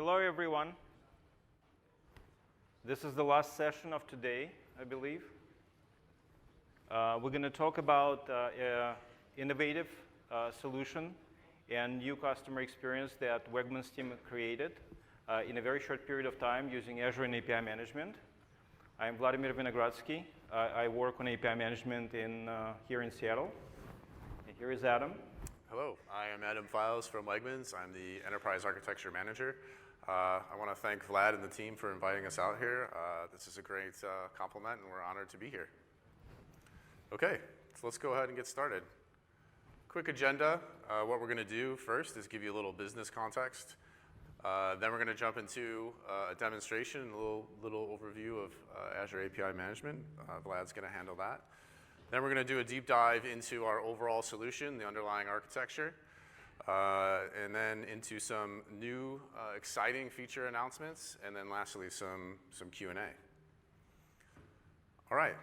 Hello, everyone. This is the last session of today, I believe. We're going to talk about innovative solution and new customer experience that Wegmans team created in a very short period of time using Azure and API management. I'm Vladimir Vinogradsky. I work on API management here in Seattle. And here is Adam. Hello, I am Adam Files from Wegmans. I'm the Enterprise Architecture Manager. I want to thank Vlad and the team for inviting us out here. This is a great compliment, and we're honored to be here. Okay, so let's go ahead and get started. Quick agenda. What we're going to do first is give you a little business context. Then we're going to jump into a demonstration, a little overview of Azure API management. Vlad's going to handle that. Then we're going to do a deep dive into our overall solution, the underlying architecture, and then into some new exciting feature announcements, and then lastly some Q&A. All right.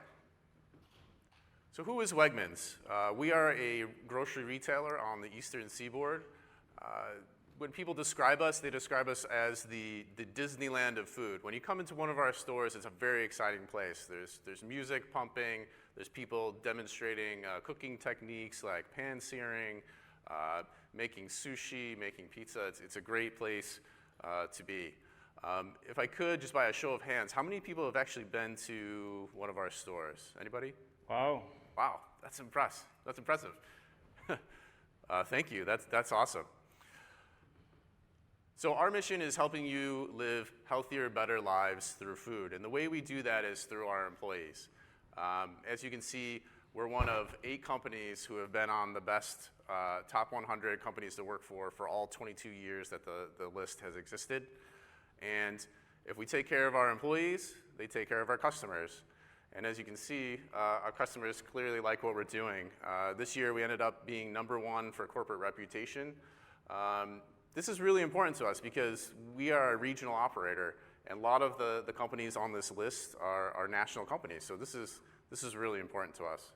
So who is Wegmans? We are a grocery retailer on the Eastern Seaboard. When people describe us, they describe us as the Disneyland of food. When you come into one of our stores, it's a very exciting place. There's music pumping. There's people demonstrating cooking techniques like pan searing, making sushi, making pizza. It's a great place to be. If I could, just by a show of hands, how many people have actually been to one of our stores? Anybody? Wow. Wow, that's impressive. That's impressive. Thank you. That's awesome. So our mission is helping you live healthier, better lives through food. And the way we do that is through our employees. As you can see, we're one of 8 companies who have been on the best top 100 companies to work for all 22 years that the list has existed. And if we take care of our employees, they take care of our customers. And as you can see, our customers clearly like what we're doing. This year, we ended up being #1 for corporate reputation. This is really important to us because we are a regional operator, and a lot of the companies on this list are national companies. So this is really important to us.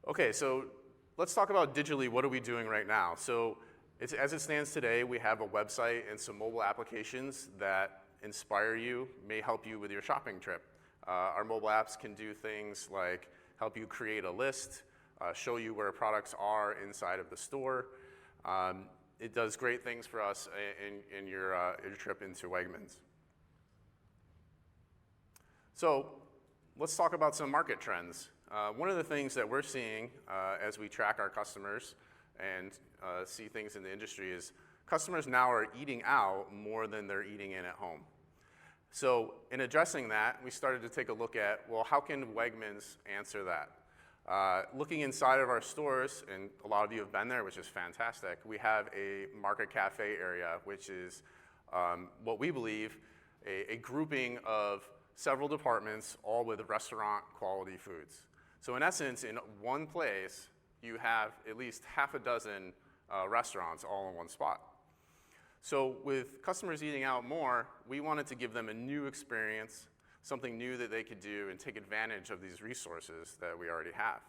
Okay, so let's talk about digitally, what are we doing right now? So as it stands today, we have a website and some mobile applications that inspire you, may help you with your shopping trip. Our mobile apps can do things like help you create a list, show you where products are inside of the store. It does great things for us in your trip into Wegmans. So let's talk about some market trends. One of the things that we're seeing as we track our customers and see things in the industry is customers now are eating out more than they're eating in at home. So in addressing that, we started to take a look at, well, how can Wegmans answer that? Looking inside of our stores, and a lot of you have been there, which is fantastic, we have a market cafe area, which is what we believe a grouping of several departments, all with restaurant quality foods. So in essence, in one place, you have at least half a dozen restaurants all in one spot. So with customers eating out more, we wanted to give them a new experience, something new that they could do and take advantage of these resources that we already have.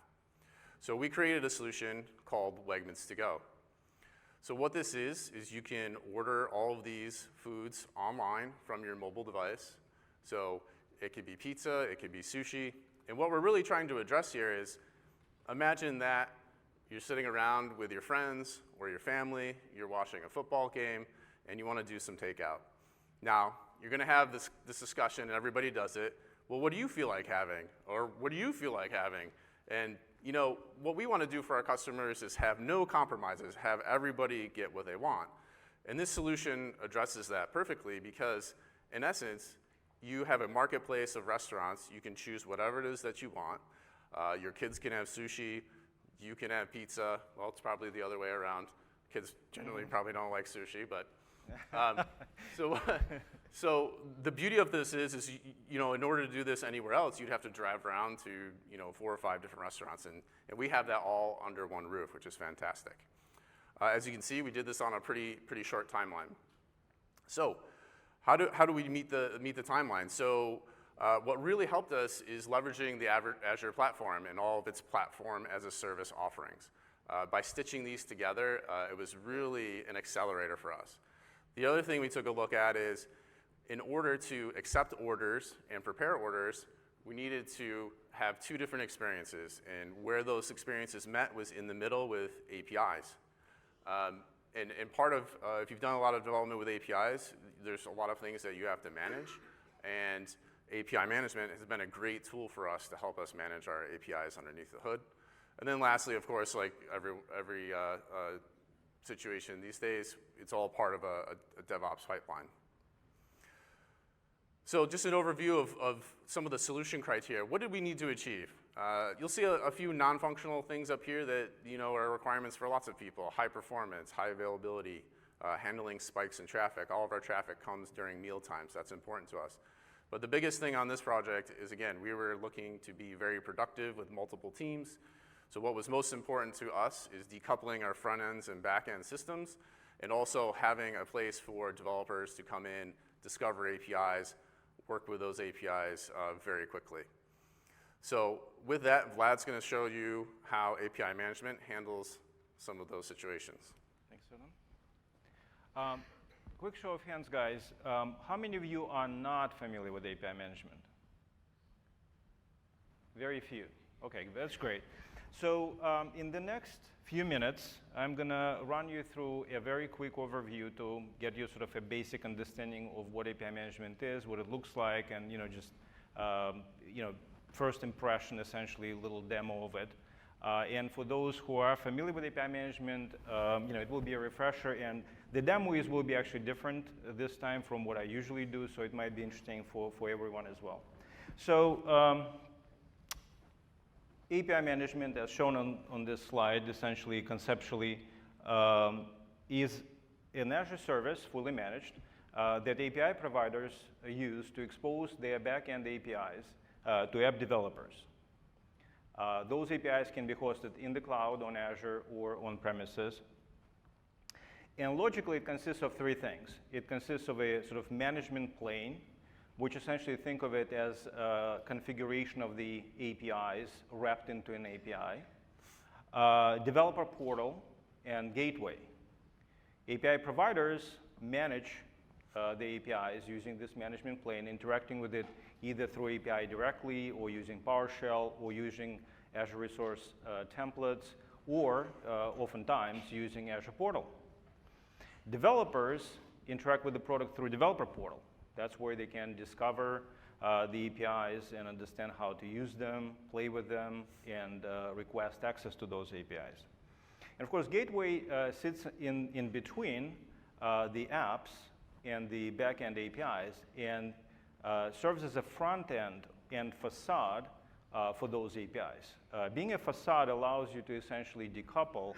So we created a solution called Wegmans To Go. So what this is you can order all of these foods online from your mobile device. So it could be pizza, it could be sushi. And what we're really trying to address here is, imagine that you're sitting around with your friends or your family, you're watching a football game, and you want to do some takeout. Now, you're going to have this discussion, and everybody does it. Well, what do you feel like having? Or what do you feel like having? And you know, what we want to do for our customers is have no compromises, have everybody get what they want. And this solution addresses that perfectly because, in essence, you have a marketplace of restaurants. You can choose whatever it is that you want. Your kids can have sushi. You can have pizza. Well, it's probably the other way around. Kids generally probably don't like sushi, but so the beauty of this is you know, in order to do this anywhere else, you'd have to drive around to 4 or 5 different restaurants, and we have that all under one roof, which is fantastic. As you can see, we did this on a pretty short timeline. So how do we meet the timeline? So what really helped us is leveraging the Azure platform and all of its platform as a service offerings. By stitching these together, it was really an accelerator for us. The other thing we took a look at is, in order to accept orders and prepare orders, we needed to have two different experiences, and where those experiences met was in the middle with APIs. And part of, if you've done a lot of development with APIs, there's a lot of things that you have to manage, and API management has been a great tool for us to help us manage our APIs underneath the hood. And then lastly, of course, like every situation these days, it's all part of a DevOps pipeline. So just an overview of some of the solution criteria. What did we need to achieve? You'll see a few non-functional things up here that are requirements for lots of people. High performance, high availability, handling spikes in traffic. All of our traffic comes during meal times. That's important to us. But the biggest thing on this project is, again, we were looking to be very productive with multiple teams. So what was most important to us is decoupling our front ends and back end systems, and also having a place for developers to come in, discover APIs, work with those APIs very quickly. So with that, Vlad's going to show you how API management handles some of those situations. Thanks, Adam. Quick show of hands, guys. How many of you are not familiar with API management? Very few. OK, that's great. So in the next few minutes, I'm going to run you through a very quick overview to get you sort of a basic understanding of what API management is, what it looks like, and just first impression, essentially, a little demo of it. And for those who are familiar with API management, it will be a refresher. And the demos will be actually different this time from what I usually do, so it might be interesting for everyone as well. So API management, as shown on this slide, essentially, conceptually, is an Azure service, fully managed, that API providers use to expose their back-end APIs to app developers. Those APIs can be hosted in the cloud, on Azure, or on premises. And logically, it consists of three things. It consists of a sort of management plane, which essentially think of it as a configuration of the APIs wrapped into an API, developer portal, and gateway. API providers manage the APIs using this management plane, interacting with it either through API directly, or using PowerShell, or using Azure Resource templates, or oftentimes using Azure Portal. Developers interact with the product through developer portal. That's where they can discover the APIs and understand how to use them, play with them, and request access to those APIs. And of course, Gateway sits in between the apps and the back-end APIs, and serves as a front end and facade for those APIs. Being a facade allows you to essentially decouple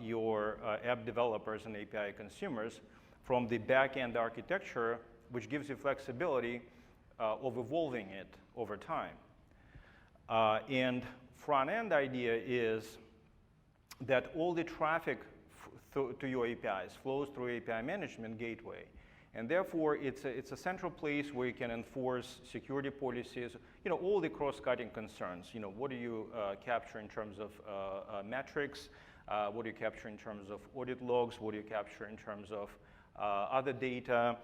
your app developers and API consumers from the back-end architecture, which gives you flexibility of evolving it over time. And front-end idea is that all the traffic to your APIs flows through API management gateway. And therefore, it's a central place where you can enforce security policies, all the cross-cutting concerns. What do you capture in terms of metrics? What do you capture in terms of audit logs? What do you capture in terms of other data?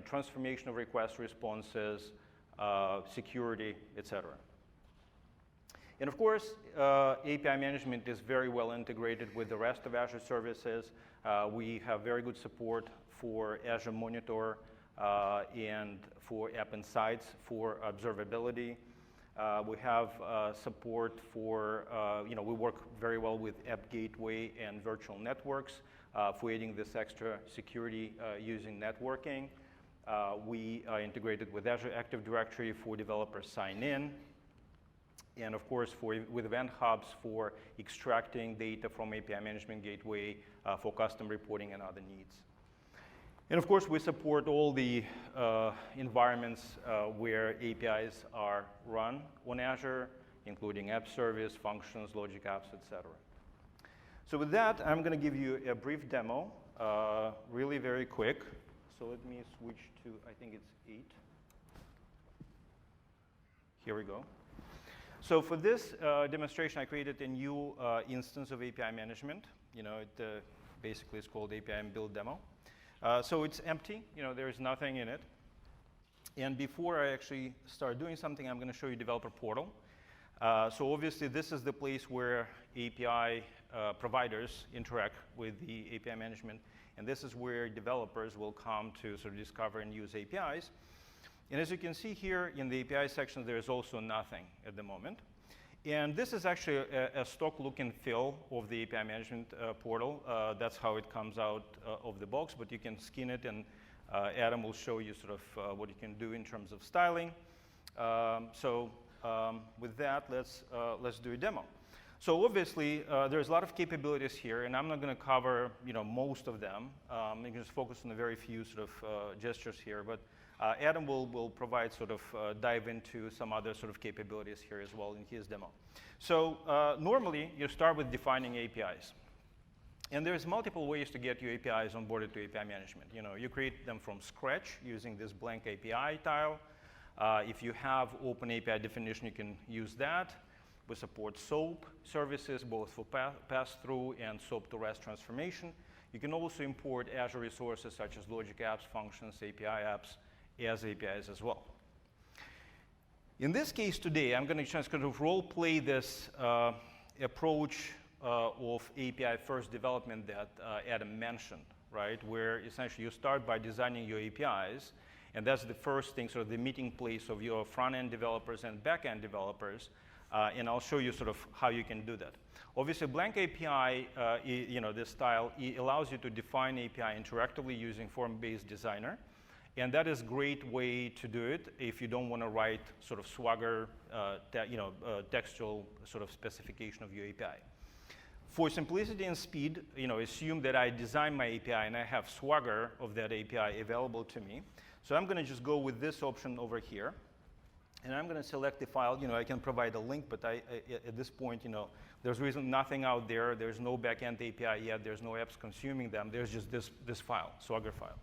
Transformation of request responses, security, et cetera. And of course, API management is very well integrated with the rest of Azure services. We have very good support for Azure Monitor and for App Insights for observability. We have support for, we work very well with App Gateway and virtual networks for adding this extra security using networking. We are integrated with Azure Active Directory for developers sign in. And of course, with Event Hubs for extracting data from API Management Gateway for custom reporting and other needs. And of course, we support all the environments where APIs are run on Azure, including App Service, Functions, Logic Apps, et cetera. So with that, I'm going to give you a brief demo, really very quick. So let me switch to, I think it's 8. Here we go. So for this demonstration, I created a new instance of API management. It basically is called API build demo. So it's empty. There is nothing in it. And before I actually start doing something, I'm going to show you developer portal. So obviously, this is the place where API providers interact with the API management. And this is where developers will come to sort of discover and use APIs. And as you can see here in the API section, there is also nothing at the moment. And this is actually a stock look and feel of the API management portal. That's how it comes out of the box, but you can skin it, and Adam will show you sort of what you can do in terms of styling. With that, let's do a demo. So obviously, there's a lot of capabilities here, and I'm not going to cover most of them. I'm going to just focus on a very few sort of gestures here, but Adam will provide sort of dive into some other sort of capabilities here as well in his demo. So normally, you start with defining APIs. And there's multiple ways to get your APIs onboarded to API management. You create them from scratch using this blank API tile. If you have open API definition, you can use that. We support SOAP services, both for pass-through and SOAP to REST transformation. You can also import Azure resources such as Logic Apps, Functions, API apps as APIs as well. In this case today, I'm going to just kind of role play this approach of API first development that Adam mentioned, right? Where essentially you start by designing your APIs, and that's the first thing, sort of the meeting place of your front-end developers and back-end developers. And I'll show you sort of how you can do that. Obviously, blank API, this style, it allows you to define API interactively using form-based designer. And that is a great way to do it if you don't want to write sort of Swagger, textual sort of specification of your API. For simplicity and speed, assume that I design my API and I have Swagger of that API available to me. So I'm going to just go with this option over here. And I'm going to select the file. I can provide a link, but at this point, there's really nothing out there. There's no backend API yet. There's no apps consuming them. There's just this file, Swagger file.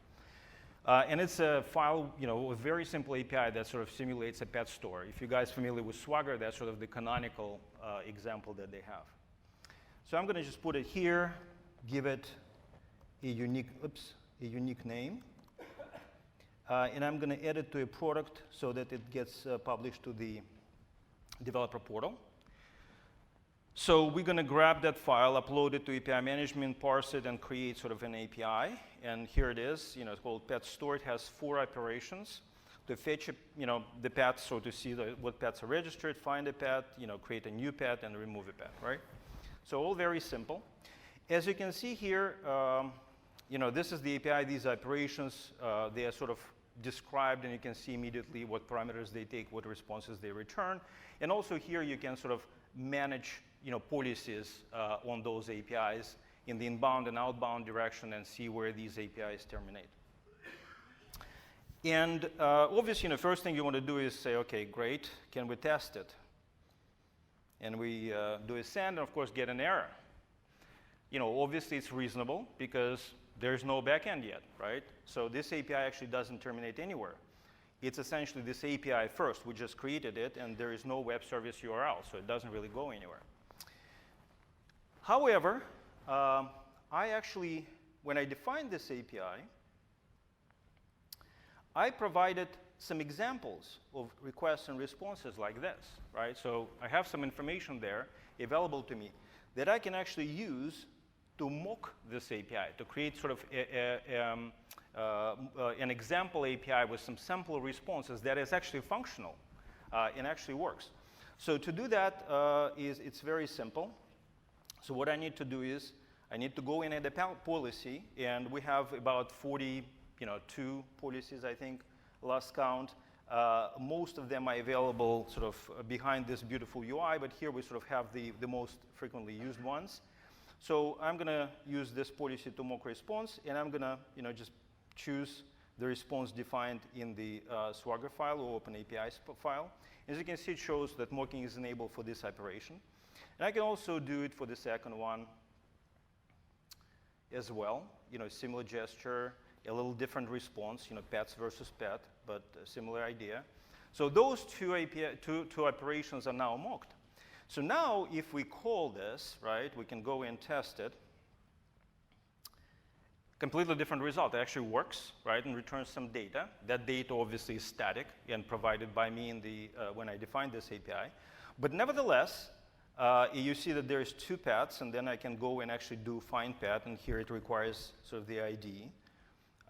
And it's a file, a very simple API that sort of simulates a pet store. If you guys are familiar with Swagger, that's sort of the canonical example that they have. So I'm going to just put it here, give it a unique name. And I'm going to add it to a product so that it gets published to the developer portal. So we're going to grab that file, upload it to API management, parse it, and create sort of an API. And here it is. It's called pet store. It has 4 operations to fetch the pet, so to see what pets are registered, find a pet, create a new pet, and remove a pet, right? So all very simple. As you can see here, this is the API. These operations, they are sort of described, and you can see immediately what parameters they take, what responses they return. And also here you can sort of manage policies on those APIs in the inbound and outbound direction and see where these APIs terminate. And obviously, the first thing you want to do is say, OK, great, can we test it? And we do a send, and of course, get an error. Obviously, it's reasonable because there's no backend yet, right? So this API actually doesn't terminate anywhere. It's essentially this API first. We just created it, and there is no web service URL, so it doesn't really go anywhere. However, I actually, when I defined this API, I provided some examples of requests and responses like this, right? So I have some information there available to me that I can actually use to mock this API, to create sort of an example API with some sample responses that is actually functional and actually works. So to do that, it's very simple. So what I need to do is I need to go in at the policy, and we have about 42 policies, I think, last count. Most of them are available sort of behind this beautiful UI, but here we sort of have the most frequently used ones. So I'm going to use this policy to mock response, and I'm going to just choose the response defined in the Swagger file or OpenAPI file. As you can see, it shows that mocking is enabled for this operation. And I can also do it for the second one as well. Similar gesture, a little different response, pets versus pet, but a similar idea. So those two operations are now mocked. So now if we call this, right, we can go and test it. Completely different result. It actually works, right, and returns some data. That data obviously is static and provided by me in the, when I define this API. But nevertheless, you see that there's two paths, and then I can go and actually do find path, and here it requires sort of the ID.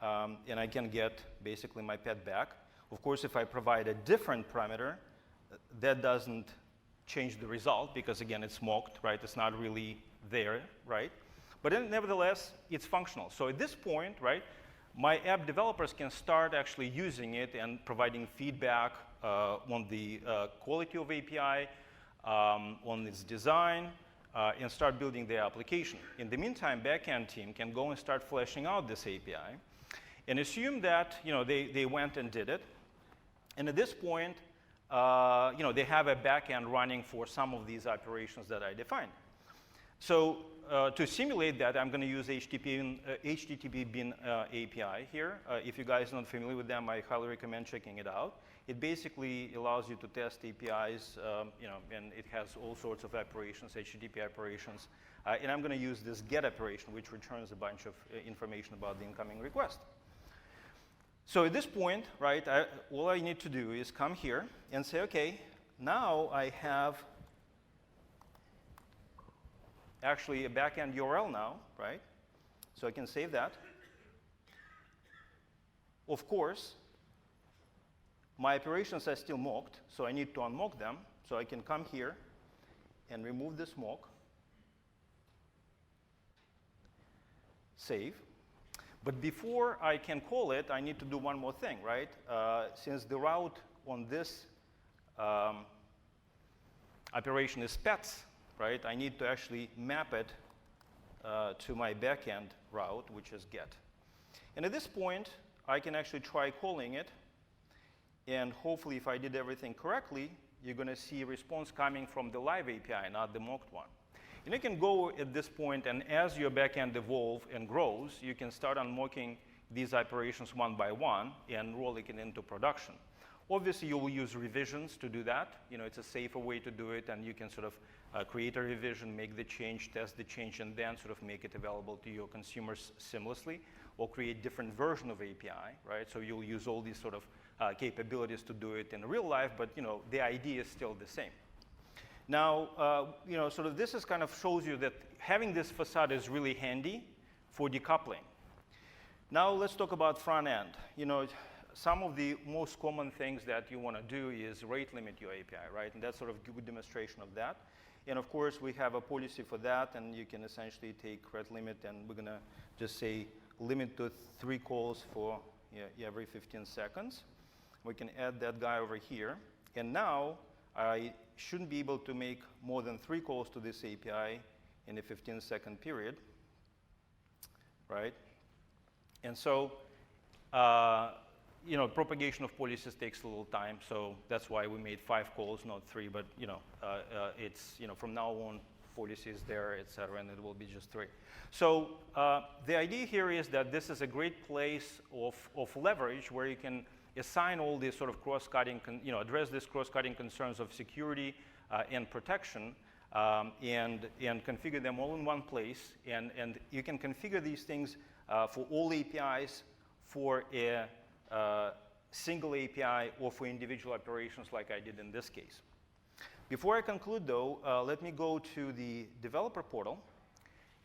And I can get basically my path back. Of course, if I provide a different parameter, that doesn't change the result because, again, it's mocked, right? It's not really there, right? But then, nevertheless, it's functional. So at this point, right, my app developers can start actually using it and providing feedback on the quality of API, on its design, and start building the application. In the meantime, backend team can go and start fleshing out this API and assume that they went and did it. And at this point, they have a backend running for some of these operations that I defined. So to simulate that, I'm going to use HTTP Bin API here. If you guys are not familiar with them, I highly recommend checking it out. It basically allows you to test APIs, and it has all sorts of operations, HTTP operations. And I'm going to use this GET operation, which returns a bunch of information about the incoming request. So at this point, right, all I need to do is come here and say, OK, now I have actually a backend URL now, right? So I can save that. Of course, my operations are still mocked, so I need to unmock them. So I can come here and remove this mock, save. But before I can call it, I need to do one more thing, right? Since the route on this operation is pets, right? I need to actually map it to my backend route, which is get. And at this point, I can actually try calling it. And hopefully, if I did everything correctly, you're going to see a response coming from the live API, not the mocked one. And you can go at this point, and as your backend evolves and grows, you can start unmocking these operations one by one and rolling it into production. Obviously, you will use revisions to do that. It's a safer way to do it, and you can sort of create a revision, make the change, test the change, and then sort of make it available to your consumers seamlessly, or create different version of API, right? So you'll use all these sort of capabilities to do it in real life, but the idea is still the same. Now, sort of this is kind of shows you that having this facade is really handy for decoupling. Now let's talk about front end. Some of the most common things that you want to do is rate limit your API, right? And that's sort of a good demonstration of that. And of course, we have a policy for that, and you can essentially take rate limit, and we're going to just say limit to 3 calls for every 15 seconds. We can add that guy over here. And now, I shouldn't be able to make more than 3 calls to this API in a 15-second period, right? And so, propagation of policies takes a little time, so that's why we made 5 calls, not 3. But it's from now on, policy is there, et cetera, and it will be just 3. So the idea here is that this is a great place of leverage where you can assign all these sort of cross-cutting, address these cross-cutting concerns of security and protection, and configure them all in one place. And you can configure these things for all APIs, for a single API, or for individual operations like I did in this case. Before I conclude, though, let me go to the developer portal.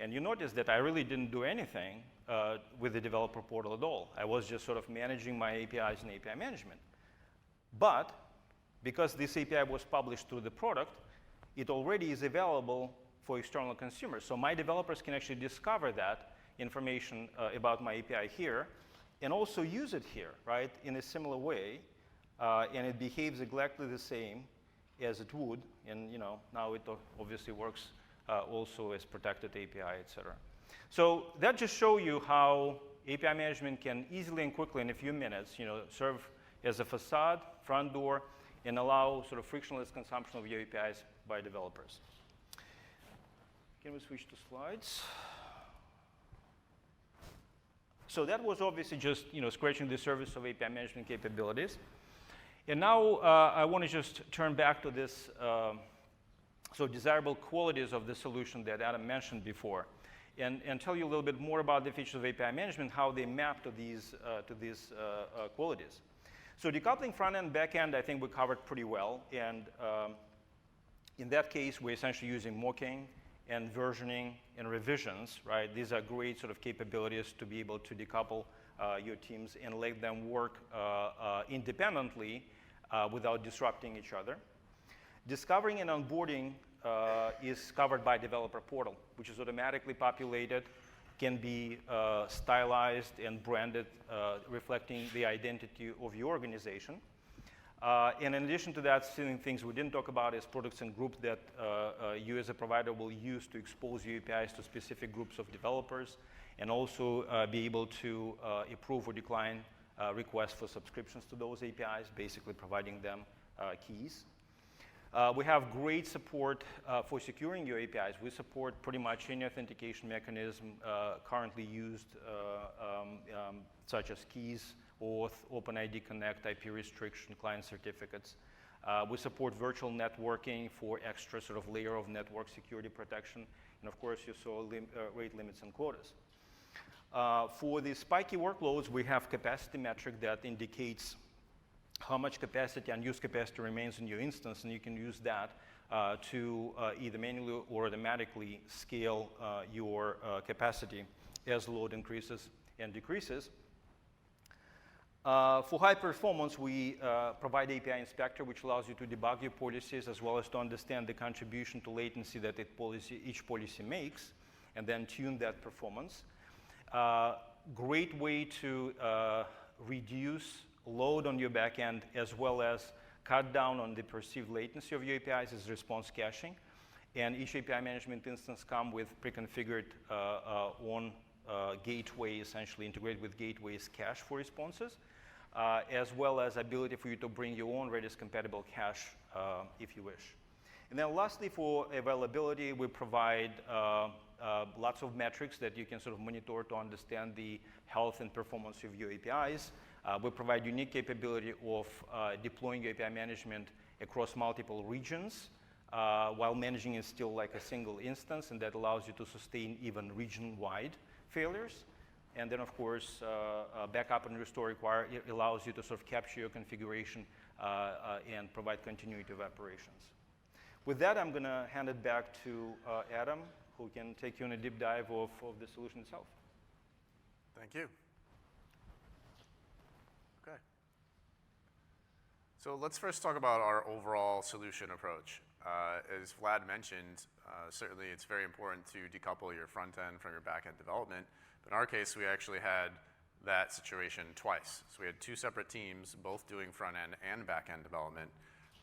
And you notice that I really didn't do anything with the developer portal at all. I was just sort of managing my APIs and API management. But because this API was published through the product, it already is available for external consumers. So my developers can actually discover that information about my API here and also use it here, right, in a similar way. And it behaves exactly the same as it would. And now it obviously works also as protected API, et cetera. So that just shows you how API management can easily and quickly, in a few minutes, serve as a facade, front door, and allow sort of frictionless consumption of your APIs by developers. Can we switch to slides? So that was obviously just scratching the surface of API management capabilities. And now I want to just turn back to this desirable qualities of the solution that Adam mentioned before, and tell you a little bit more about the features of API management, how they map to these qualities. So decoupling front end, back end, I think we covered pretty well. And in that case, we're essentially using mocking and versioning and revisions, right? These are great sort of capabilities to be able to decouple your teams and let them work independently without disrupting each other. Discovering and onboarding is covered by Developer Portal, which is automatically populated, can be stylized and branded, reflecting the identity of your organization. And in addition to that, things we didn't talk about is products and groups that you as a provider will use to expose your APIs to specific groups of developers, and also be able to approve or decline requests for subscriptions to those APIs, basically providing them keys. We have great support for securing your APIs. We support pretty much any authentication mechanism currently used, such as keys, OAuth, OpenID Connect, IP restriction, client certificates. We support virtual networking for extra sort of layer of network security protection. And of course, you saw rate limits and quotas. For the spiky workloads, we have capacity metric that indicates how much capacity, unused capacity remains in your instance, and you can use that to either manually or automatically scale your capacity as load increases and decreases. For high performance, we provide API Inspector, which allows you to debug your policies as well as to understand the contribution to latency that each policy makes, and then tune that performance. Great way to reduce load on your backend as well as cut down on the perceived latency of your APIs is response caching. And each API management instance comes with pre-configured on gateway, essentially integrated with gateways cache for responses, as well as ability for you to bring your own Redis compatible cache if you wish. And then lastly, for availability, we provide lots of metrics that you can sort of monitor to understand the health and performance of your APIs. We provide unique capability of deploying API management across multiple regions while managing it still like a single instance, and that allows you to sustain even region-wide failures. And then, of course, backup and restore allows you to sort of capture your configuration and provide continuity of operations. With that, I'm going to hand it back to Adam, who can take you on a deep dive of the solution itself. Thank you. Okay. So let's first talk about our overall solution approach. As Vlad mentioned, certainly it's very important to decouple your front end from your back end development. But in our case, we actually had that situation twice. So we had two separate teams, both doing front end and back end development,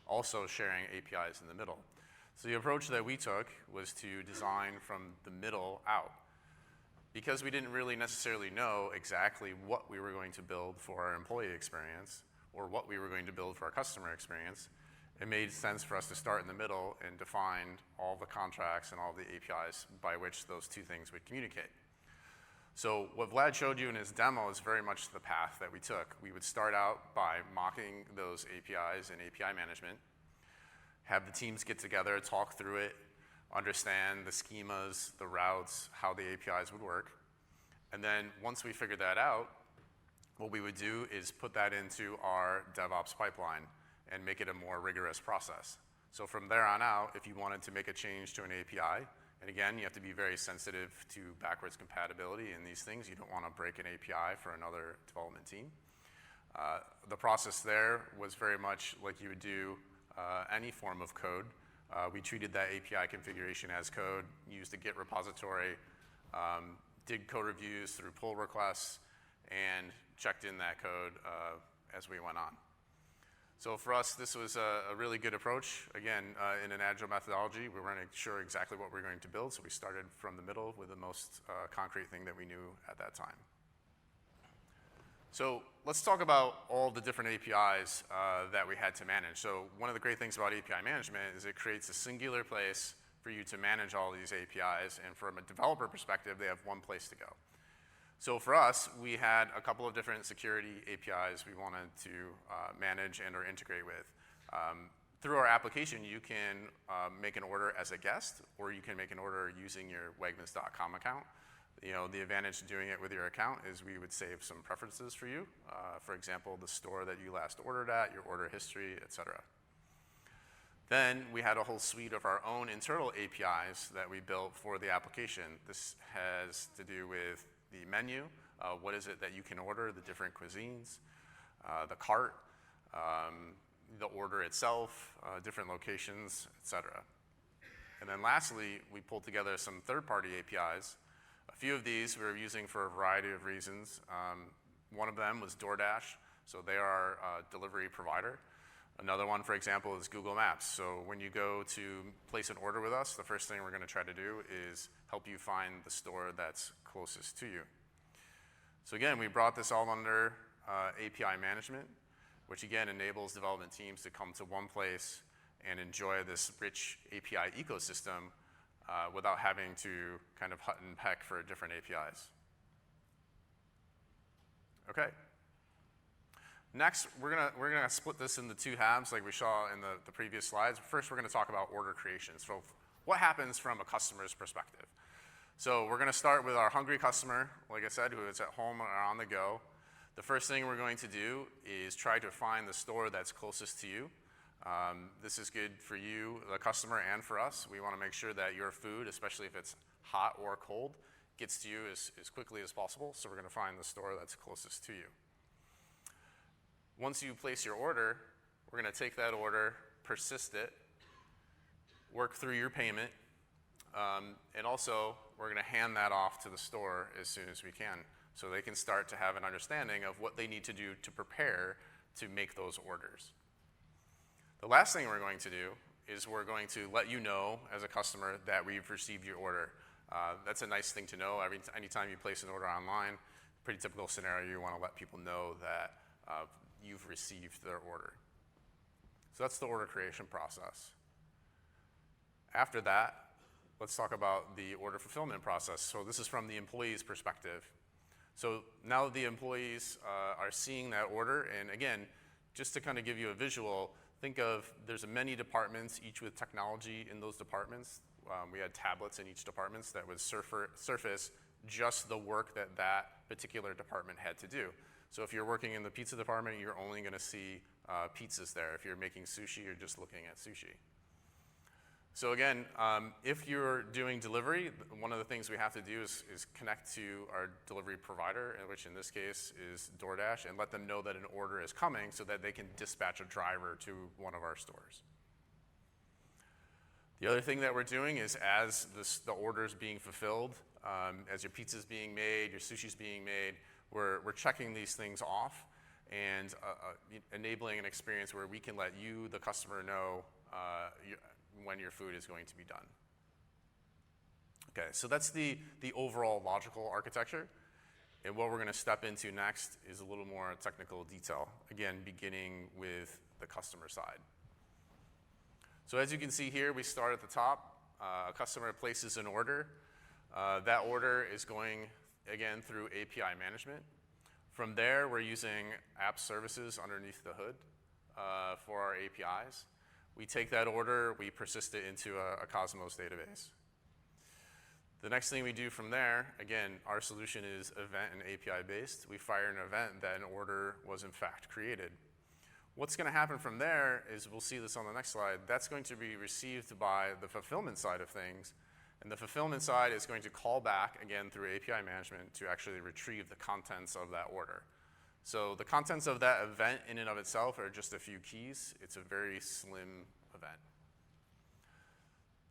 also sharing APIs in the middle. So the approach that we took was to design from the middle out. Because we didn't really necessarily know exactly what we were going to build for our employee experience or what we were going to build for our customer experience, it made sense for us to start in the middle and define all the contracts and all the APIs by which those two things would communicate. So what Vlad showed you in his demo is very much the path that we took. We would start out by mocking those APIs and API management, have the teams get together, talk through it, understand the schemas, the routes, how the APIs would work. And then once we figured that out, what we would do is put that into our DevOps pipeline and make it a more rigorous process. So from there on out, if you wanted to make a change to an API, and again, you have to be very sensitive to backwards compatibility in these things. You don't want to break an API for another development team. The process there was very much like you would do any form of code. We treated that API configuration as code, used a Git repository, did code reviews through pull requests, and checked in that code as we went on. So for us, this was a really good approach. Again, in an agile methodology, we weren't sure exactly what we were going to build, so we started from the middle with the most concrete thing that we knew at that time. So let's talk about all the different APIs that we had to manage. So one of the great things about API management is it creates a singular place for you to manage all these APIs, and from a developer perspective, they have one place to go. So for us, we had a couple of different security APIs we wanted to manage and or integrate with. Through our application, you can make an order as a guest, or you can make an order using your Wegmans.com account. The advantage of doing it with your account is we would save some preferences for you. For example, the store that you last ordered at, your order history, et cetera. Then we had a whole suite of our own internal APIs that we built for the application. This has to do with the menu, what is it that you can order, the different cuisines, the cart, the order itself, different locations, et cetera. And then lastly, we pulled together some third-party APIs. A few of these we were using for a variety of reasons. One of them was DoorDash, so they are a delivery provider. Another one, for example, is Google Maps. So when you go to place an order with us, the first thing we're going to try to do is help you find the store that's closest to you. So again, we brought this all under API management, which again enables development teams to come to one place and enjoy this rich API ecosystem without having to kind of hut and peck for different APIs. Okay. Next, we're gonna split this into two halves like we saw in the previous slides. First, we're gonna talk about order creation. So what happens from a customer's perspective? So we're gonna start with our hungry customer, like I said, who is at home or on the go. The first thing we're going to do is try to find the store that's closest to you. This is good for you, the customer, and for us. We wanna make sure that your food, especially if it's hot or cold, gets to you as quickly as possible. So we're gonna find the store that's closest to you. Once you place your order, we're gonna take that order, persist it, work through your payment, and also we're gonna hand that off to the store as soon as we can so they can start to have an understanding of what they need to do to prepare to make those orders. The last thing we're going to do is we're going to let you know as a customer that we've received your order. That's a nice thing to know. Anytime you place an order online, pretty typical scenario, you wanna let people know that you've received their order. So that's the order creation process. After that, let's talk about the order fulfillment process. So this is from the employee's perspective. So now that the employees are seeing that order, and again, just to kind of give you a visual, think of there's many departments, each with technology in those departments. We had tablets in each department that would surface just the work that that particular department had to do. So if you're working in the pizza department, you're only gonna see pizzas there. If you're making sushi, you're just looking at sushi. So again, if you're doing delivery, one of the things we have to do is connect to our delivery provider, which in this case is DoorDash, and let them know that an order is coming so that they can dispatch a driver to one of our stores. The other thing that we're doing is as the order is being fulfilled, as your pizza's being made, your sushi's being made, we're checking these things off and enabling an experience where we can let you, the customer, know when your food is going to be done. Okay, so that's the overall logical architecture. And what we're gonna step into next is a little more technical detail, again, beginning with the customer side. So as you can see here, we start at the top. A customer places an order. That order is going, again, through API management. From there, we're using app services underneath the hood for our APIs. We take that order, we persist it into a Cosmos database. The next thing we do from there, again, our solution is event and API based. We fire an event that an order was in fact created. What's gonna happen from there is, we'll see this on the next slide, that's going to be received by the fulfillment side of things. And the fulfillment side is going to call back, again, through API management to actually retrieve the contents of that order. So the contents of that event in and of itself are just a few keys. It's a very slim event.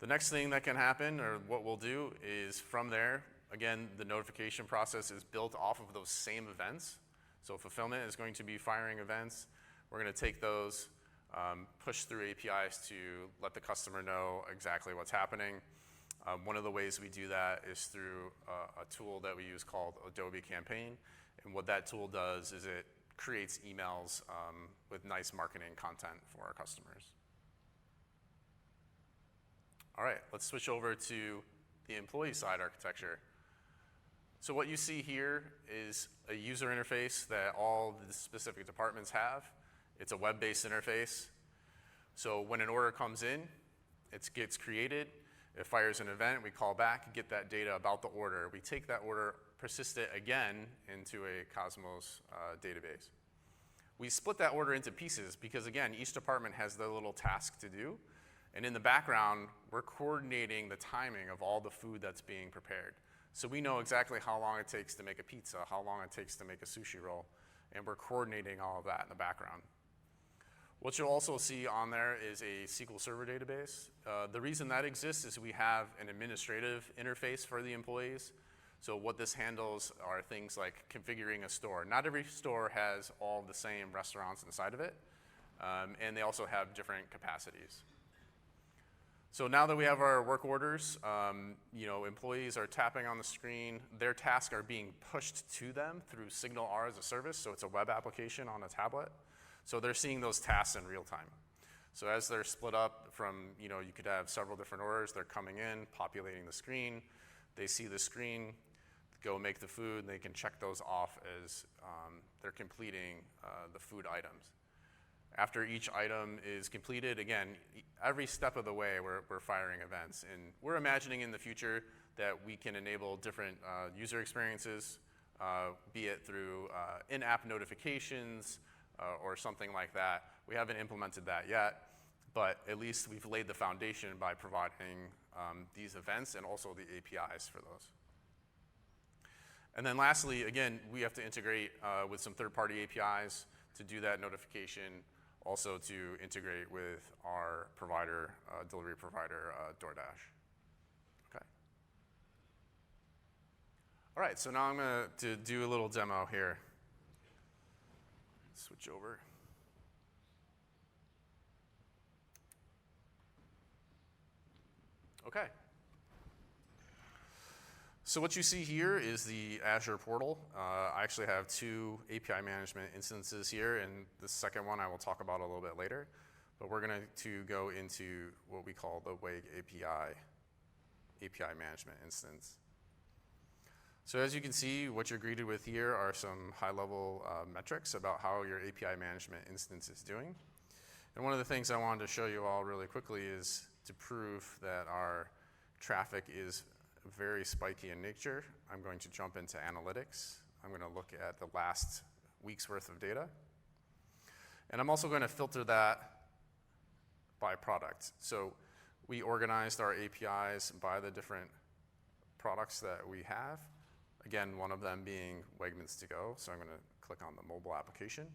The next thing that can happen, or what we'll do, is from there, again, the notification process is built off of those same events. So fulfillment is going to be firing events. We're gonna take those, push through APIs to let the customer know exactly what's happening. One of the ways we do that is through a tool that we use called Adobe Campaign. And what that tool does is it creates emails with nice marketing content for our customers. All right, let's switch over to the employee side architecture. So what you see here is a user interface that all the specific departments have. It's a web-based interface. So when an order comes in, it gets created, it fires an event, we call back, get that data about the order. We take that order, persist it again into a Cosmos database. We split that order into pieces because, again, each department has their little task to do. And in the background, we're coordinating the timing of all the food that's being prepared. So we know exactly how long it takes to make a pizza, how long it takes to make a sushi roll, and we're coordinating all of that in the background. What you'll also see on there is a SQL Server database. The reason that exists is we have an administrative interface for the employees. So what this handles are things like configuring a store. Not every store has all the same restaurants inside of it, and they also have different capacities. So now that we have our work orders, employees are tapping on the screen. Their tasks are being pushed to them through Signal R as a service, so it's a web application on a tablet. So they're seeing those tasks in real time. So as they're split up from, you could have several different orders, they're coming in, populating the screen. They see the screen, go make the food, and they can check those off as they're completing the food items. After each item is completed, again, every step of the way we're firing events. And we're imagining in the future that we can enable different user experiences, be it through in-app notifications or something like that. We haven't implemented that yet, but at least we've laid the foundation by providing these events and also the APIs for those. And then lastly, again, we have to integrate with some third-party APIs to do that notification, also to integrate with our provider, delivery provider, DoorDash. Okay. All right, so now I'm going to do a little demo here. Switch over. Okay. So what you see here is the Azure portal. I actually have 2 API management instances here, and the second one I will talk about a little bit later. But we're going to go into what we call the WEG API management instance. So as you can see, what you're greeted with here are some high-level metrics about how your API management instance is doing. And one of the things I wanted to show you all really quickly is to prove that our traffic is very spiky in nature. I'm going to jump into analytics. I'm going to look at the last week's worth of data. And I'm also going to filter that by product. So we organized our APIs by the different products that we have. Again, one of them being Wegmans To Go. So I'm going to click on the mobile application,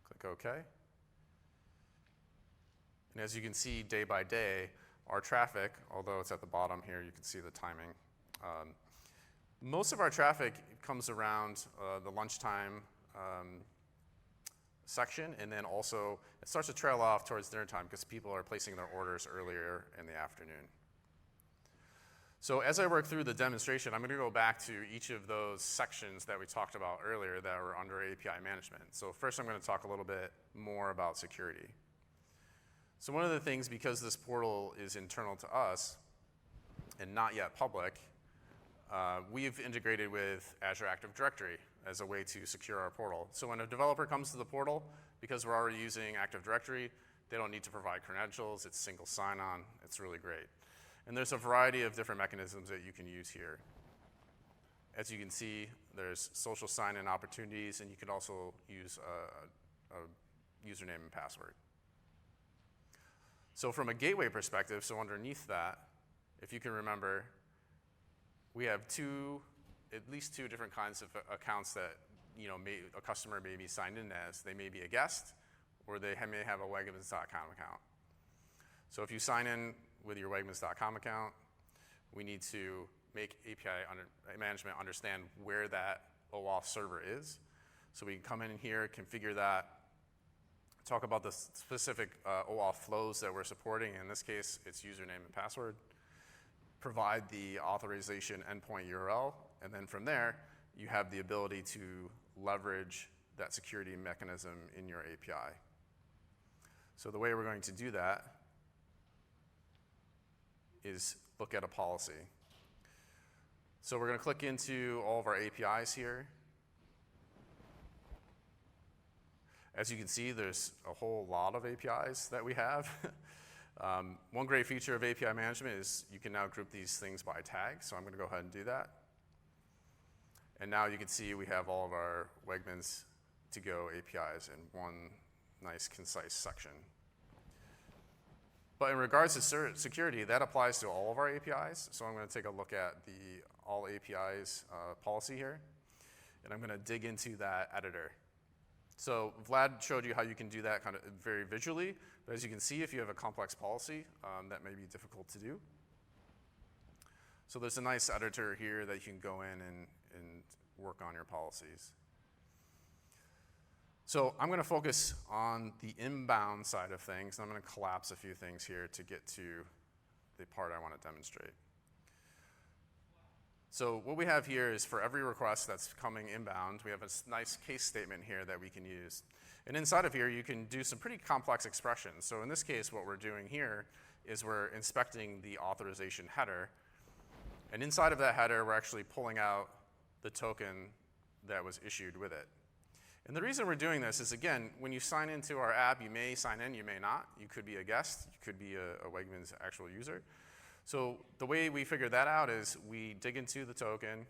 click OK. And as you can see, day by day, our traffic, although it's at the bottom here, you can see the timing. Most of our traffic comes around the lunchtime section, and then also it starts to trail off towards dinner time because people are placing their orders earlier in the afternoon. So as I work through the demonstration, I'm going to go back to each of those sections that we talked about earlier that were under API management. So first I'm going to talk a little bit more about security. So one of the things, because this portal is internal to us and not yet public, we've integrated with Azure Active Directory as a way to secure our portal. So when a developer comes to the portal, because we're already using Active Directory, they don't need to provide credentials. It's single sign-on. It's really great. And there's a variety of different mechanisms that you can use here. As you can see, there's social sign-in opportunities, and you can also use a username and password. So from a gateway perspective, so underneath that, if you can remember, we have at least two different kinds of accounts that a customer may be signed in as. They may be a guest, or they may have a Wegmans.com account. So if you sign in with your Wegmans.com account, we need to make API management understand where that OAuth server is. So we can come in here, configure that, talk about the specific OAuth flows that we're supporting. In this case, it's username and password. Provide the authorization endpoint URL, and then from there, you have the ability to leverage that security mechanism in your API. So the way we're going to do that is look at a policy. So we're going to click into all of our APIs here. As you can see, there's a whole lot of APIs that we have. One great feature of API management is you can now group these things by tag, so I'm going to go ahead and do that. And now you can see we have all of our Wegmans to Go APIs in one nice, concise section. But in regards to security, that applies to all of our APIs. So I'm going to take a look at the All APIs policy here, and I'm going to dig into that editor. So Vlad showed you how you can do that kind of very visually, but as you can see, if you have a complex policy, that may be difficult to do. So there's a nice editor here that you can go in and work on your policies. So I'm going to focus on the inbound side of things, and I'm going to collapse a few things here to get to the part I want to demonstrate. So what we have here is for every request that's coming inbound, we have a nice case statement here that we can use. And inside of here, you can do some pretty complex expressions. So in this case, what we're doing here is we're inspecting the authorization header. And inside of that header, we're actually pulling out the token that was issued with it. And the reason we're doing this is, again, when you sign into our app, you may sign in, you may not. You could be a guest, you could be a Wegmans actual user. So the way we figure that out is we dig into the token,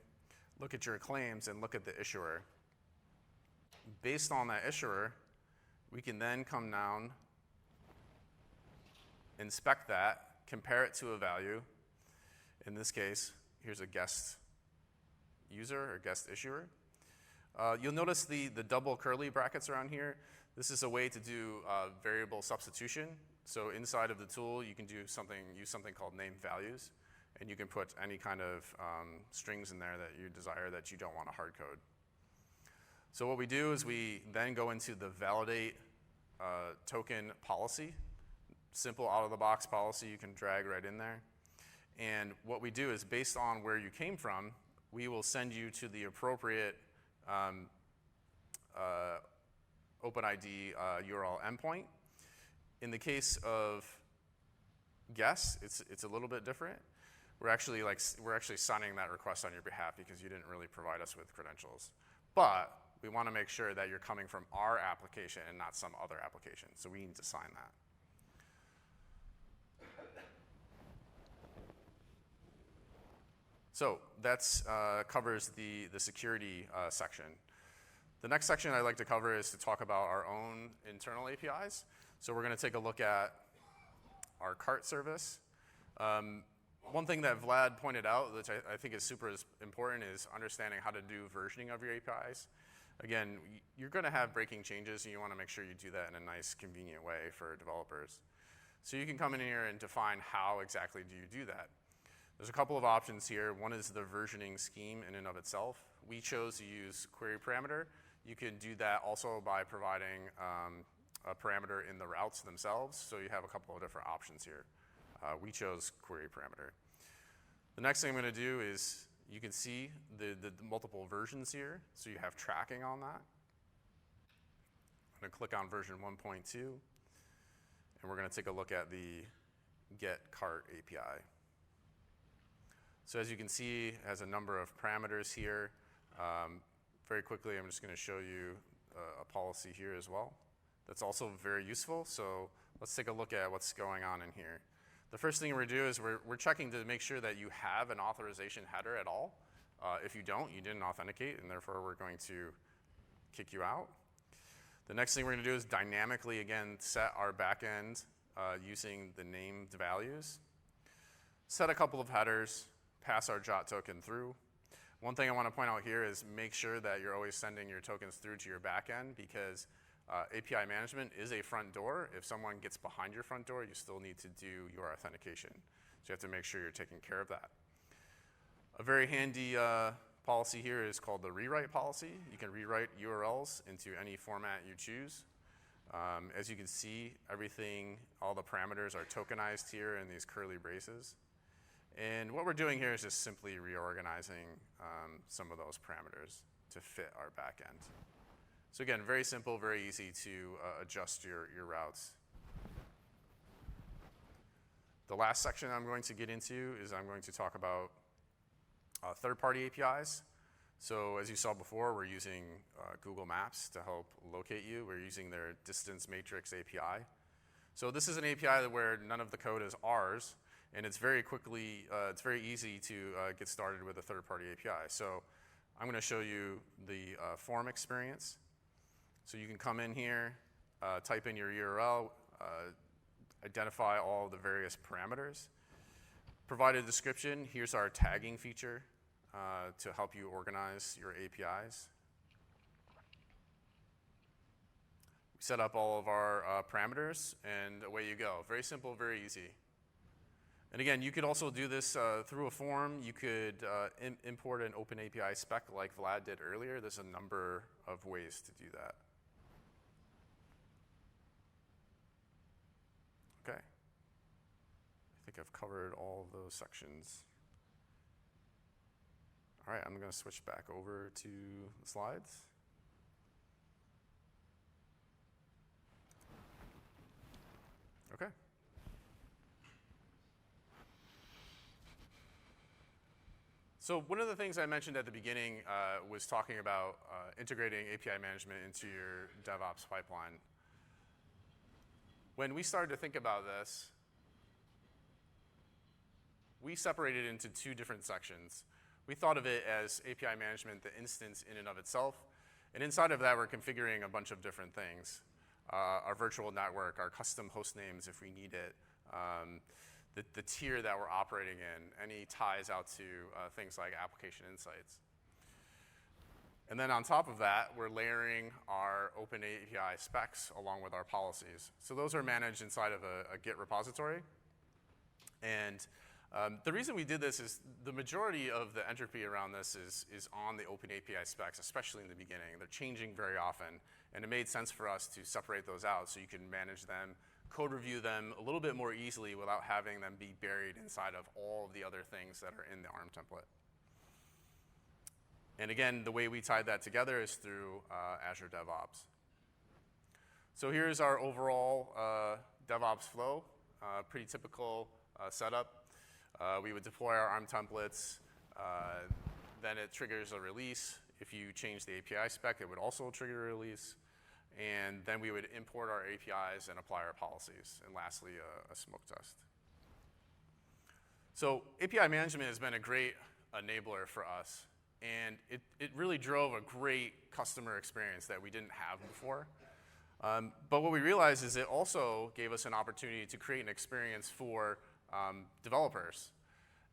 look at your claims, and look at the issuer. Based on that issuer, we can then come down, inspect that, compare it to a value. In this case, here's a guest user or guest issuer. You'll notice the double curly brackets around here. This is a way to do variable substitution. So inside of the tool, you can use something called named values, and you can put any kind of strings in there that you desire that you don't want to hard code. So what we do is we then go into the validate token policy. Simple out-of-the-box policy you can drag right in there. And what we do is based on where you came from, we will send you to the appropriate OpenID URL endpoint. In the case of guests, it's a little bit different. We're actually signing that request on your behalf because you didn't really provide us with credentials. But we want to make sure that you're coming from our application and not some other application. So we need to sign that. So that covers the security section. The next section I'd like to cover is to talk about our own internal APIs. So we're going to take a look at our cart service. One thing that Vlad pointed out, which I think is super important, is understanding how to do versioning of your APIs. Again, you're going to have breaking changes, and you want to make sure you do that in a nice, convenient way for developers. So you can come in here and define how exactly do you do that. There's a couple of options here. One is the versioning scheme in and of itself. We chose to use query parameter. You can do that also by providing a parameter in the routes themselves. So you have a couple of different options here. We chose query parameter. The next thing I'm going to do is you can see the multiple versions here. So you have tracking on that. I'm going to click on version 1.2. And we're going to take a look at the get cart API. So as you can see, it has a number of parameters here. Very quickly, I'm just going to show you a policy here as well. That's also very useful. So let's take a look at what's going on in here. The first thing we're doing is we're checking to make sure that you have an authorization header at all. If you don't, you didn't authenticate, and therefore we're going to kick you out. The next thing we're going to do is dynamically, again, set our backend using the named values. Set a couple of headers. Pass our JOT token through. One thing I want to point out here is make sure that you're always sending your tokens through to your backend, because API management is a front door. If someone gets behind your front door, you still need to do your authentication. So you have to make sure you're taking care of that. A very handy policy here is called the rewrite policy. You can rewrite URLs into any format you choose. As you can see, all the parameters are tokenized here in these curly braces. And what we're doing here is just simply reorganizing some of those parameters to fit our backend. So again, very simple, very easy to adjust your routes. The last section I'm going to get into is I'm going to talk about third-party APIs. So as you saw before, we're using Google Maps to help locate you. We're using their Distance Matrix API. So this is an API where none of the code is ours, and it's very easy to get started with a third-party API. So I'm going to show you the form experience. So you can come in here, type in your URL, identify all the various parameters, provide a description. Here's our tagging feature to help you organize your APIs. Set up all of our parameters, and away you go. Very simple, very easy. And again, you could also do this through a form. You could import an OpenAPI spec like Vlad did earlier. There's a number of ways to do that. Okay. I think I've covered all of those sections. All right, I'm going to switch back over to the slides. Okay. So one of the things I mentioned at the beginning was talking about integrating API management into your DevOps pipeline. When we started to think about this, we separated into two different sections. We thought of it as API management, the instance in and of itself, and inside of that, we're configuring a bunch of different things. Our virtual network, our custom host names if we need it, the tier that we're operating in, any ties out to things like application insights. And then on top of that, we're layering our OpenAPI specs along with our policies. So those are managed inside of a Git repository. And the reason we did this is the majority of the entropy around this is on the OpenAPI specs, especially in the beginning. They're changing very often, and it made sense for us to separate those out so you can manage them, code review them a little bit more easily without having them be buried inside of all of the other things that are in the ARM template. And again, the way we tied that together is through Azure DevOps. So here's our overall DevOps flow, pretty typical setup. We would deploy our ARM templates, then it triggers a release. If you change the API spec, it would also trigger a release. And then we would import our APIs and apply our policies. And lastly, a smoke test. So API management has been a great enabler for us. And it really drove a great customer experience that we didn't have before. But what we realized is it also gave us an opportunity to create an experience for developers.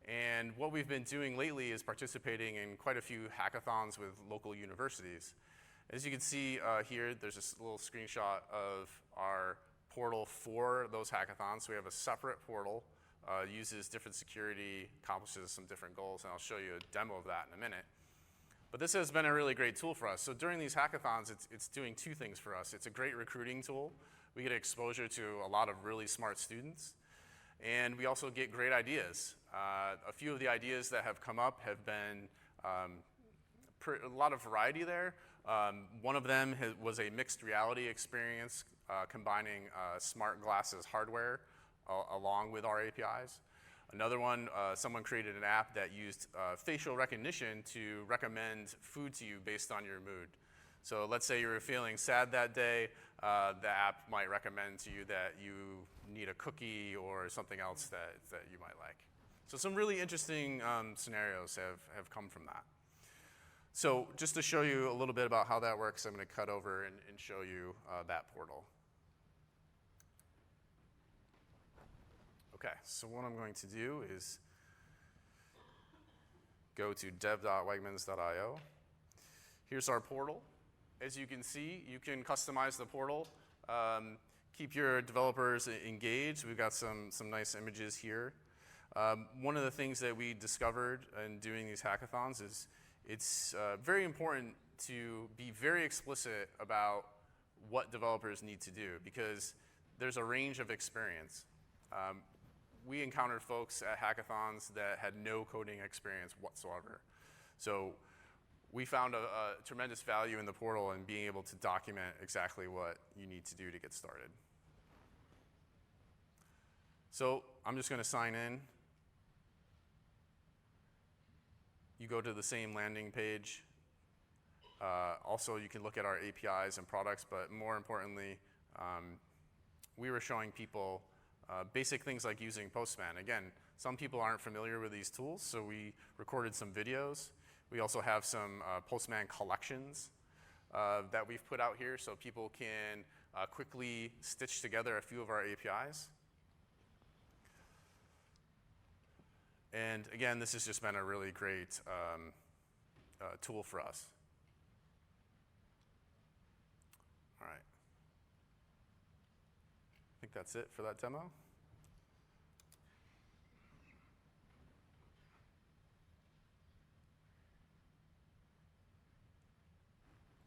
And what we've been doing lately is participating in quite a few hackathons with local universities. As you can see here, there's this little screenshot of our portal for those hackathons. So we have a separate portal, uses different security, accomplishes some different goals, and I'll show you a demo of that in a minute. But this has been a really great tool for us. So during these hackathons, it's doing two things for us. It's a great recruiting tool. We get exposure to a lot of really smart students. And we also get great ideas. A few of the ideas that have come up have been a lot of variety there. One of them was a mixed reality experience combining smart glasses hardware along with our APIs. Another one, someone created an app that used facial recognition to recommend food to you based on your mood. So let's say you were feeling sad that day, the app might recommend to you that you need a cookie or something else that you might like. So some really interesting scenarios have come from that. So just to show you a little bit about how that works, I'm going to cut over and show you that portal. Okay, so what I'm going to do is go to dev.wegmans.io. Here's our portal. As you can see, you can customize the portal, keep your developers engaged. We've got some nice images here. One of the things that we discovered in doing these hackathons is it's very important to be very explicit about what developers need to do because there's a range of experience. We encountered folks at hackathons that had no coding experience whatsoever. So we found a tremendous value in the portal and being able to document exactly what you need to do to get started. So I'm just going to sign in. you go to the same landing page. Also, you can look at our APIs and products, but more importantly, we were showing people basic things like using Postman. Again, some people aren't familiar with these tools, so we recorded some videos. We also have some Postman collections that we've put out here so people can quickly stitch together a few of our APIs. And again, this has just been a really great tool for us. All right. I think that's it for that demo.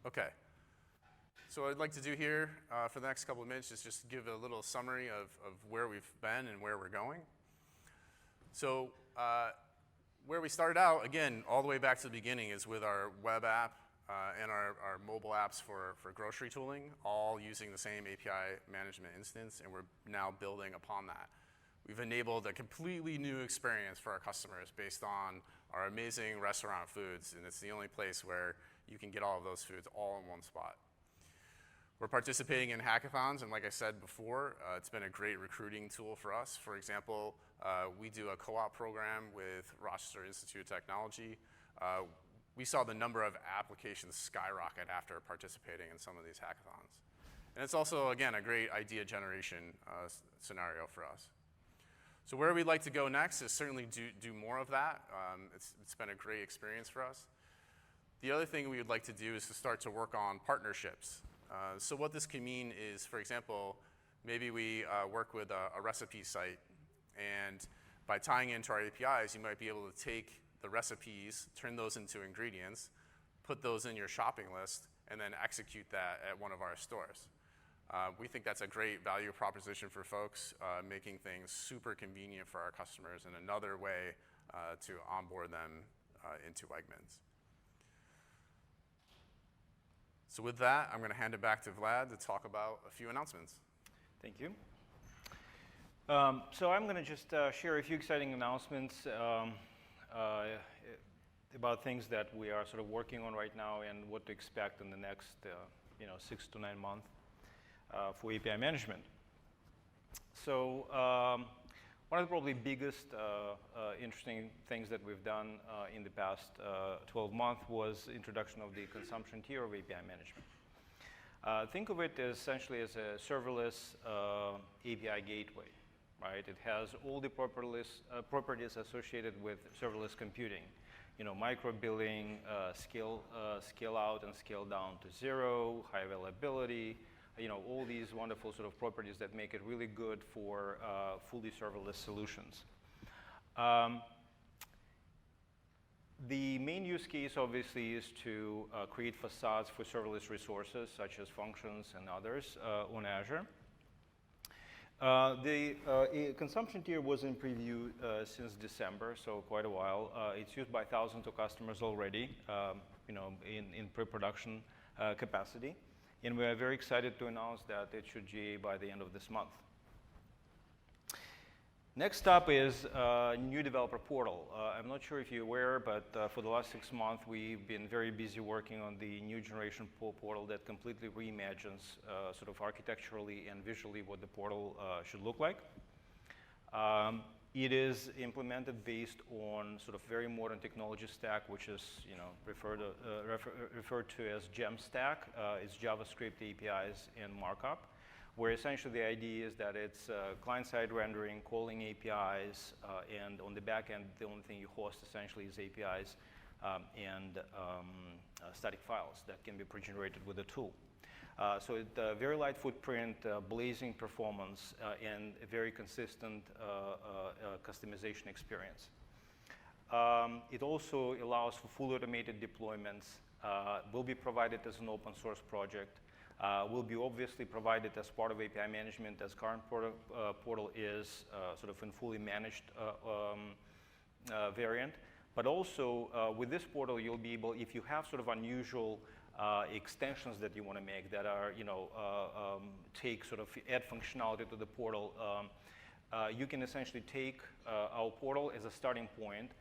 Okay. So what I'd like to do here for the next couple of minutes is just give a little summary of where we've been and where we're going. So where we started out, again, all the way back to the beginning, is with our web app and our mobile apps for grocery tooling, all using the same API management instance, and we're now building upon that. We've enabled a completely new experience for our customers based on our amazing restaurant foods, and it's the only place where you can get all of those foods all in one spot. We're participating in hackathons, and like I said before, it's been a great recruiting tool for us. For example, we do a co-op program with Rochester Institute of Technology. We saw the number of applications skyrocket after participating in some of these hackathons. And it's also, again, a great idea generation scenario for us. So where we'd like to go next is certainly do more of that. It's been a great experience for us. The other thing we would like to do is to start to work on partnerships. So what this can mean is, for example, maybe we work with a recipe site, and by tying into our APIs, you might be able to take the recipes, turn those into ingredients, put those in your shopping list, and then execute that at one of our stores. We think that's a great value proposition for folks, making things super convenient for our customers and another way to onboard them into Wegmans. So with that, I'm going to hand it back to Vlad to talk about a few announcements. Thank you. So I'm going to just share a few exciting announcements about things that we are sort of working on right now and what to expect in the next 6 to 9 months for API management. So one of the probably biggest interesting things that we've done in the past 12 months was introduction of the consumption tier of API management. Think of it essentially as a serverless API gateway, right? It has all the properties associated with serverless computing. Micro billing, scale out and scale down to 0, high availability, all these wonderful sort of properties that make it really good for fully serverless solutions. The main use case, obviously, is to create facades for serverless resources, such as functions and others on Azure. The consumption tier was in preview since December, so quite a while. It's used by thousands of customers already, in pre-production capacity. And we are very excited to announce that it should GA by the end of this month. Next up is new developer portal. I'm not sure if you're aware, but for the last 6 months, we've been very busy working on the new generation portal that completely reimagines sort of architecturally and visually what the portal should look like. It is implemented based on sort of very modern technology stack, which is referred to as Jamstack. It's JavaScript APIs and markup, where essentially the idea is that it's client-side rendering, calling APIs, and on the back end, the only thing you host essentially is APIs and static files that can be pre-generated with the tool. So it's a very light footprint, blazing performance, and a very consistent customization experience. It also allows for fully automated deployments, will be provided as an open source project, will be obviously provided as part of API management, as current portal is sort of in fully managed variant. But also with this portal, you'll be able, if you have sort of unusual extensions that you want to make that are, take sort of add functionality to the portal, you can essentially take our portal as a starting point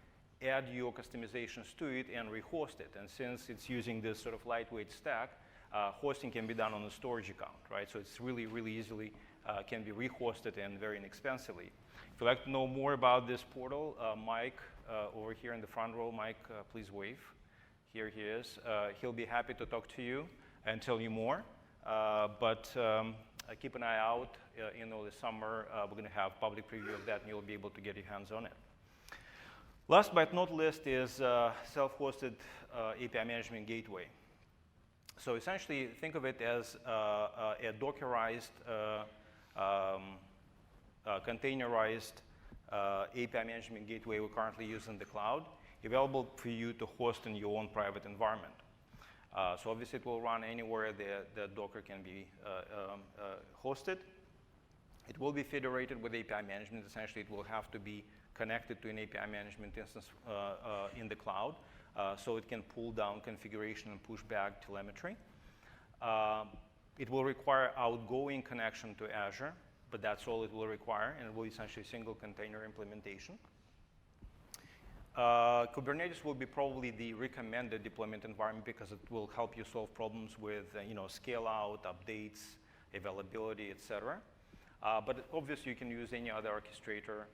add your customizations to it and rehost it. And since it's using this sort of lightweight stack, hosting can be done on a storage account, right? So it's really, really easily can be rehosted and very inexpensively. If you'd like to know more about this portal, Mike over here in the front row, Mike, please wave. Here he is. He'll be happy to talk to you and tell you more. But keep an eye out. This summer, we're going to have public preview of that, and you'll be able to get your hands on it. Last but not least is self-hosted API management gateway. So essentially, think of it as a Dockerized, containerized API management gateway we currently use in the cloud, available for you to host in your own private environment. So obviously, it will run anywhere the Docker can be hosted. It will be federated with API management. Essentially, it will have to be connected to an API management instance in the cloud, so it can pull down configuration and push back telemetry. It will require outgoing connection to Azure, but that's all it will require, and it will be essentially a single container implementation. Kubernetes will be probably the recommended deployment environment because it will help you solve problems with scale out, updates, availability, et cetera. But obviously, you can use any other orchestrator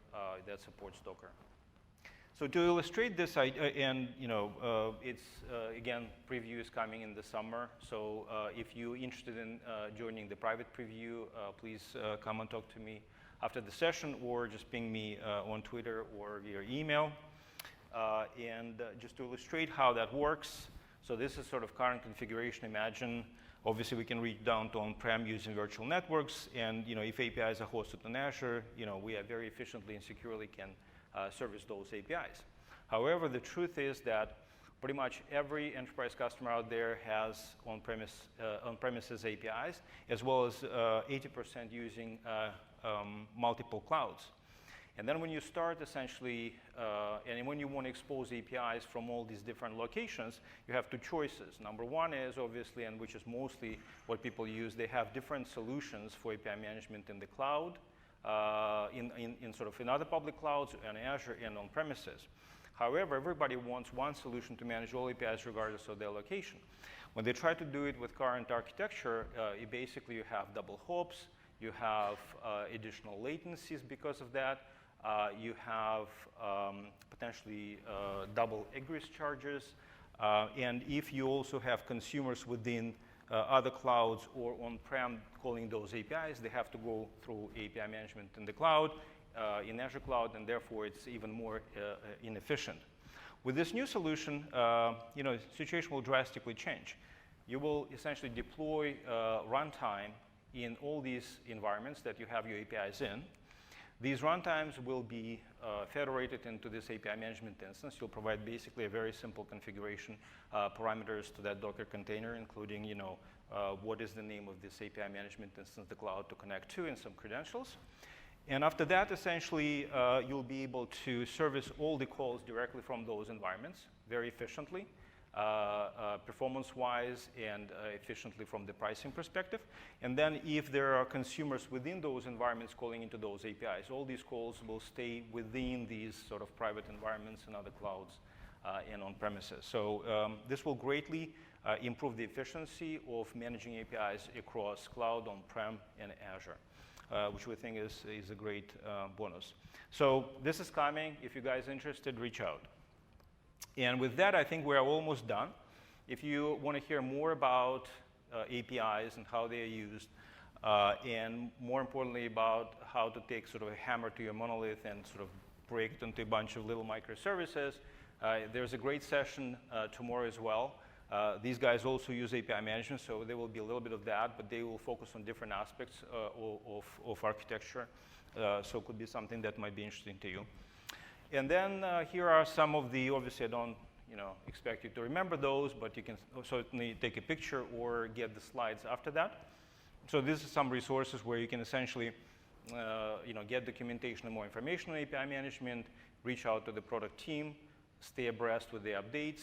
that supports Docker. So to illustrate this, it's again, preview is coming in the summer. So if you're interested in joining the private preview, please come and talk to me after the session, or just ping me on Twitter or via email. And just to illustrate how that works, so this is sort of current configuration. Imagine, obviously, we can reach down to on-prem using virtual networks, and if APIs are hosted on Azure, we very efficiently and securely can service those APIs. However, the truth is that pretty much every enterprise customer out there has on-premises APIs, as well as 80% using multiple clouds. And then when you start essentially, and when you want to expose APIs from all these different locations, you have two choices. Number one is obviously, and which is mostly what people use, they have different solutions for API management in the cloud, in other public clouds, and Azure, and on premises. However, everybody wants one solution to manage all APIs regardless of their location. When they try to do it with current architecture, basically you have double hops, you have additional latencies because of that. You have potentially double egress charges. And if you also have consumers within other clouds or on-prem calling those APIs, they have to go through API management in the cloud, in Azure Cloud, and therefore it's even more inefficient. With this new solution, the situation will drastically change. You will essentially deploy runtime in all these environments that you have your APIs in. These runtimes will be federated into this API management instance. You'll provide basically a very simple configuration parameters to that Docker container, including what is the name of this API management instance, the cloud to connect to, and some credentials. And after that, essentially, you'll be able to service all the calls directly from those environments very efficiently, performance-wise, and efficiently from the pricing perspective. And then if there are consumers within those environments calling into those APIs, all these calls will stay within these sort of private environments and other clouds and on premises. So this will greatly improve the efficiency of managing APIs across cloud, on-prem, and Azure. Which we think is a great bonus. So this is coming. If you guys are interested, reach out. And with that, I think we're almost done. If you want to hear more about APIs and how they are used, and more importantly about how to take sort of a hammer to your monolith and sort of break it into a bunch of little microservices, there's a great session tomorrow as well. These guys also use API management, so there will be a little bit of that, but they will focus on different aspects of architecture. So it could be something that might be interesting to you. And then here are some of the, obviously I don't expect you to remember those, but you can certainly take a picture or get the slides after that. So these are some resources where you can essentially get documentation and more information on API management, reach out to the product team, stay abreast with the updates,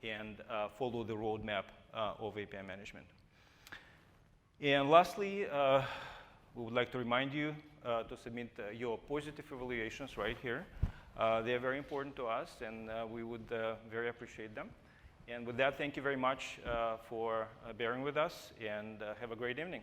and follow the roadmap of API management. And lastly, we would like to remind you to submit your positive evaluations right here They are very important to us, and we would very appreciate them. And with that, thank you very much for bearing with us, and have a great evening.